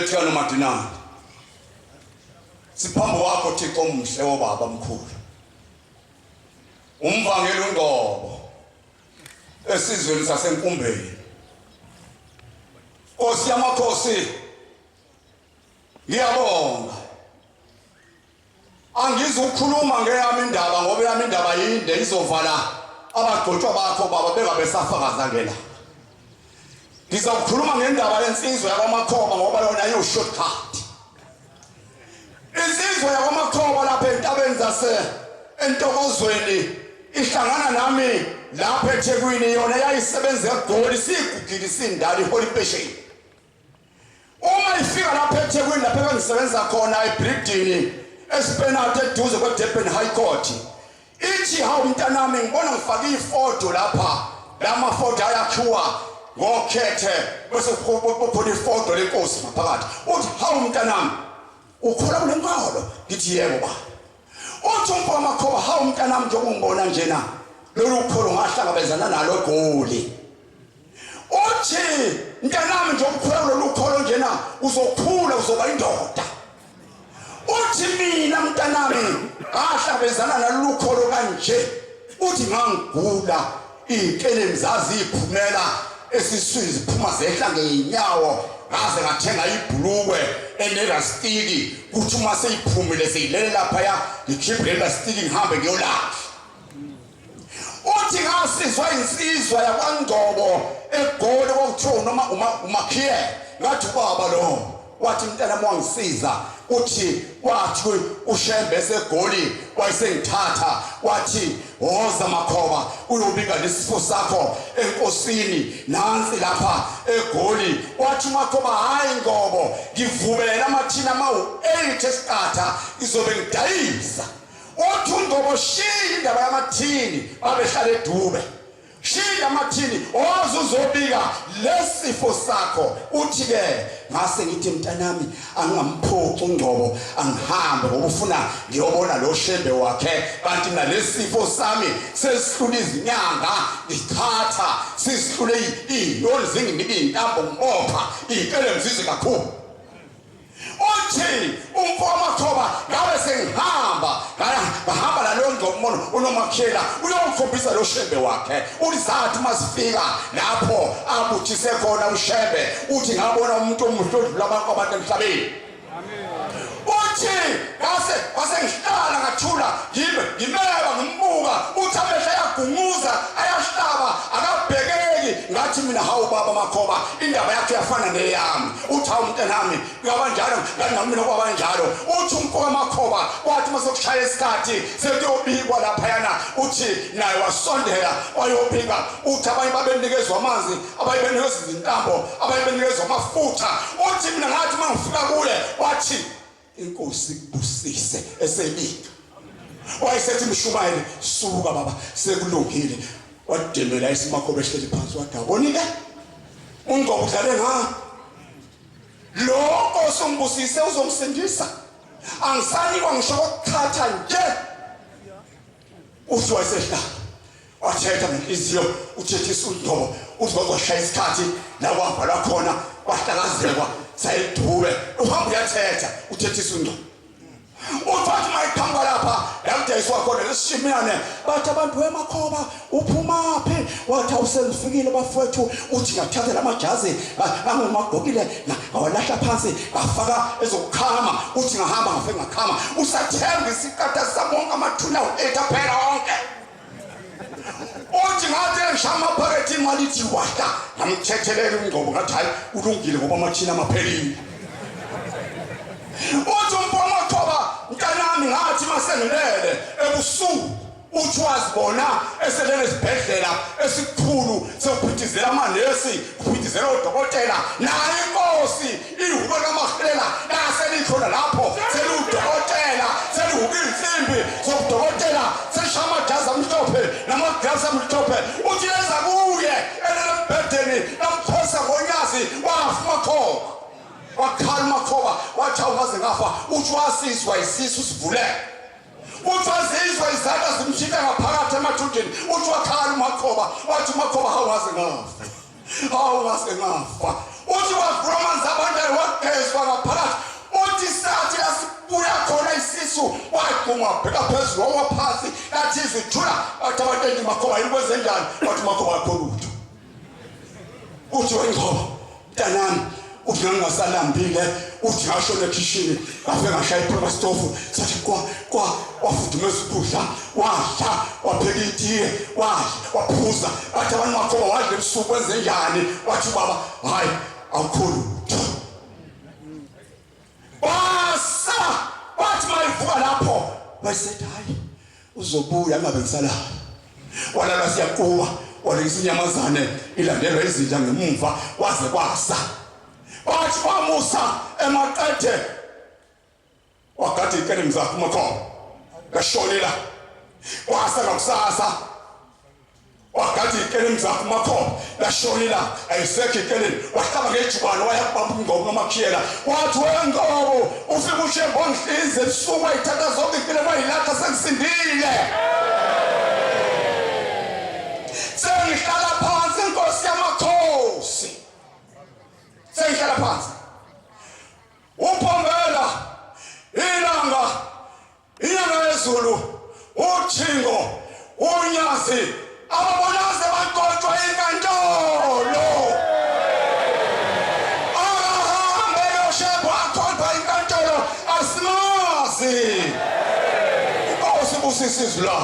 Lethana Martinana. Siphambo wakho Thixo omhle wobaba mkhulu. Umvangeli uNgobo esizweni saseNkumbeni. Nkosi yamakhosi ngiyabonga. Angizukhuluma ngeyami indaba ngoba yami indaba yinde izovala abagcotshwa bakho baba bengabe safakaza ngela. Ngizokhuluma ngendaba yensizwe yakwaMakhoba ngoba yona iyo shortcut. Insizwe yakwaMakhoba lapha entabeni zase entokozweni ihlangana nami lapha eThekwini yona yayisebenza eGoli sigugile sindala iHoly Passion. Uma ifika lapha eThekwini lapha engisebenza khona eBridgini eSpenat eduze kweDurban High Court. Ithi hawu mntanami ngibona ngifake ifoto lapha. Lama foto ayakhiwa ngokhethe bese kukhona ifoto lenkosi maphakathi. Uthi hawu mntanami ukhola kule nkolo? Ngithi yebo baba. Uthi uMamakhoba hawu mntanami nje ungibona njena lolu kholo ngahlangabezana nalo eGoli. Uthi mntanami nje ukhola lolu kholo njena uzokhula uzoba indoda. Uthi mina mntanami ngahlangabezana nalo kholo kanje. Uthi ngangigula ikele mzazi iphumela esiswini ziphuma zehla ngeenyawo ngaze ngathenga ibhulukwe enerastiki kuthi uma seyiphumile seyilele lapha ya ngikhiphe enerastiki ngihambe ngiyolala. Uthi ngasizwa insizwa yakwaNgcobo eGoli kwakuthiwa noma umakhiye ngathi baba lo wathi mntana wangisiza uthi wathi uShembe eseGoli wayesengithatha wathi woza Makhoba uyobika lesifo sakho enkosini nansi lapha eGoli. Wathi Makhoba hayi Ngobo ngivumela amathina ama-8 esikhatha izobe ngidayisa. Uthi uNgobo shiya indaba yamathini babehlala eDube. Shiya amathini ozuzobika lesifo sakho. Uthi ke ngase ngithi mntanami angingamphoqi uNgcobo angihambe ngoba ufuna ngiyobona lo Shembe wakhe kanti nalesifo sami sesihlula izinyanga ngithatha sisihlule iy'nyoni zinginike iy'ntambo ngibopha iy'kele mzizi kakhulu. Uthi uMamakhoba ngabe sengihamba ngahamba nalo Ngcobo uNomakhela uyongikhombisa lo Shembe wakhe. Ulizathi masifika lapho abuthise khona uShembe uthi ngabona umuntu omuhle odlula abantu emhlabeni. Uthi ngase ngihlala ngathula ngimeka ngimbuka uthi amehla ayagunguza ayahlaba akabhekeki ngathi mina hawu baba Makhoba indaba yakhe yafana neyami. Uthi hawu mntanami ngabanjalo ngani mina kwabanjalo. Uthi uMamakhoba wathi masokushaya isikhathi sekuyobikwa lapha yana uthi naye wasondela wayobika. Uthi abanye babenikezwa amanzi abanye benikezwa izintambo abanye benikezwa amafutha. Uthi mina ngathi mangifika kuye wathi inkosi kubusise esebika. Wayesethi Mshumayeli suka baba sekulungile. Wademela isiMakhoba ehleli phansi wathi abonike uNgcobo udlale nga lo Nkosi umbusise uzomsindisa angisanikwa ngisho kokuthatha nje. Uthi wayesehla wathetha ngenhliziyo uthethisa uNgcobo uthi kwazoshaya isikhathi la kwabhalwa khona kwahlakazekwa sayiDube uhamba uyathetha uthethisa uNgcobo. Uthi mayikhamba lapha yakudayiswa khona lesishimane bathi abantu weMakhoba uphumaphi? Wathi awuselifikile bafowethu. Uthi ngathatha lamajazi angomagqokile ngawalahla phansi ngafaka ezokukhama. Uthi ngahamba ngafike ngakhama usathenga isikata sabonke amathuna u8 phela wonke. Uthi ngathi ngishama phakathi imali ithi wahla ngamthethelela uNgcobo ngathi hayi ulungile ngoba amathina amaphelile. Uthi uMamakhoba mntanami ngathi masengilele ebusuku uthi wazibona eselele esibhedlela esikhulu sokuphithizela amanesi kuphithizela odokotela naye inkosi ihubo lamaHlela naselikhona lapho seludokotela selihuka insimbi zokudokotela seshama amajazi amhlophe namaglass amhlophe. Uthi leza kuye elembhedeni lamphosa ngonyasi wafa Makhoba. Wakhala uMakhoba wathi awungaze ngafa. Uthi wasizwa isisu sivuleke. Uthi wazizwa izandla zimshika ngaphakathi emathunjini. Uthi wakhala uMakhoba wathi uMakhoba awungaze ngafa. Awungaze ngafa. uthi waRomans abantu wagezwa ngaphakathi uthi sathi asibuya khona isisu waqhuma phela phezulu waphansi lathi izithula athi abantu endimakhoba yikwenze njani bathi makhoba akho lutho uthi wengcobo mntanami uthi ngangasalambile uthi ngashona ekishini ngafe ngashaya iphepha stofu sathi kwa wafudumeza ukudla wadla wapheka itiye wadla waphuza bathi abantu makhoba wadla ebusuku kwenze njani wathi baba hayi awukhulu wasa wathi mayivuka lapho wayesethi hayi uzobuya ngabe ngisala walala siyaquba walekisa inyamazane ilandelwa izinja ngemuva waze kwasa wathi wamusa emaqethe wakati ikene mzakho makho ngashonela wasa ngakusasa wakati ikene mzakho makho ngashonela ayisekho ikene wahlaba ngejubane wayabamba ingqobo nomakhiyela wathi wengobo ufika ushembo ngihlize ebusuku ayithatha zonke ikene mayilatha sengisindile sengihlala phansi inkosi yamakhosi sengihlala phansi uphombela inyanga yezulu uthingo unyazi ababonaze baqoqwa inkantolo ahambe yoshebo aqoqwa inkantolo asimazi inkosi busisizwe la